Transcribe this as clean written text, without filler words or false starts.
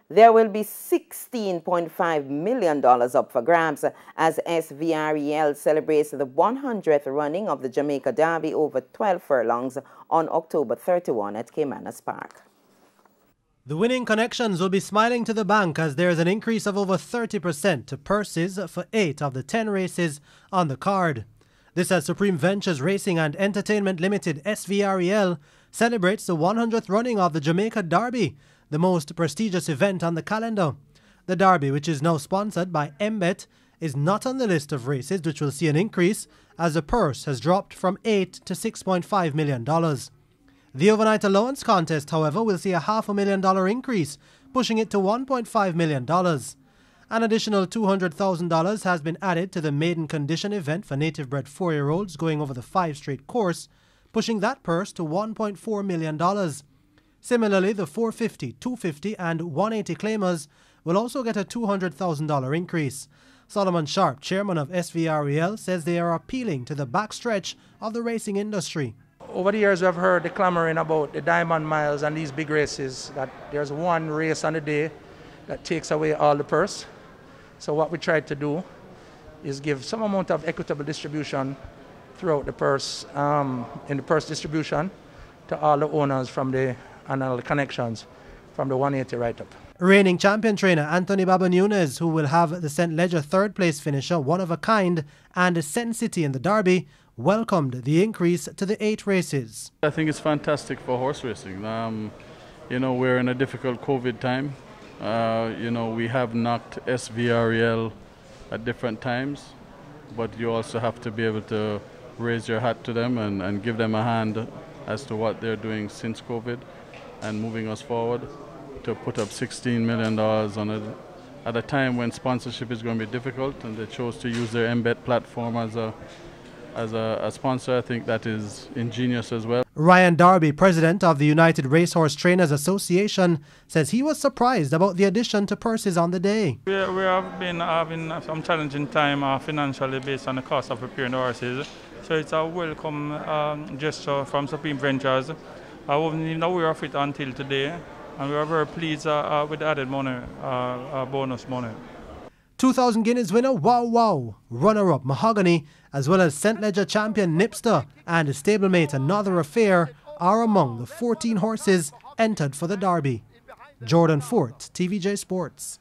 There will be $16.5 million up for grabs as SVREL celebrates the 100th running of the Jamaica Derby over 12 furlongs on October 31 at Caymanas Park. The winning connections will be smiling to the bank as there is an increase of over 30% to purses for 8 of the 10 races on the card. This as Supreme Ventures Racing and Entertainment Limited SVREL celebrates the 100th running of the Jamaica Derby, the most prestigious event on the calendar. The Derby, which is now sponsored by MBET, is not on the list of races which will see an increase as the purse has dropped from $8 to $6.5 million. The overnight allowance contest, however, will see a $500,000 increase, pushing it to $1.5 million. An additional $200,000 has been added to the maiden condition event for native-bred 4-year-olds going over the 5-straight course, pushing that purse to $1.4 million. Similarly, the 450, 250 and 180 claimers will also get a $200,000 increase. Solomon Sharp, chairman of SVREL, says they are appealing to the backstretch of the racing industry. Over the years, we've heard the clamoring about the Diamond Miles and these big races, that there's one race on the day that takes away all the purse. So what we tried to do is give some amount of equitable distribution throughout the purse, in the purse distribution to all the owners from the and all the connections from the 180 right up. Reigning champion trainer Anthony Baba Nunes, who will have the St. Leger third-place finisher, one of a kind, and Sen City in the Derby, welcomed the increase to the 8 races. I think it's fantastic for horse racing. You know, we're in a difficult COVID time. You know, we have knocked SVREL at different times, but you also have to be able to raise your hat to them and give them a hand as to what they're doing since COVID and moving us forward to put up $16 million on it at a time when sponsorship is going to be difficult, and they chose to use their MBET platform as a sponsor. I think that is ingenious as well. Ryan Darby, president of the United Racehorse Trainers Association, says he was surprised about the addition to purses on the day. We have been having some challenging time financially based on the cost of preparing the horses. So it's a welcome gesture from Supreme Ventures. I wasn't even aware of it until today, and we are very pleased with the added money, bonus money. 2000 Guineas winner Wow Wow, runner-up Mahogany, as well as St. Leger champion Nipster and his stablemate Another Affair are among the 14 horses entered for the Derby. Jordan Fort, TVJ Sports.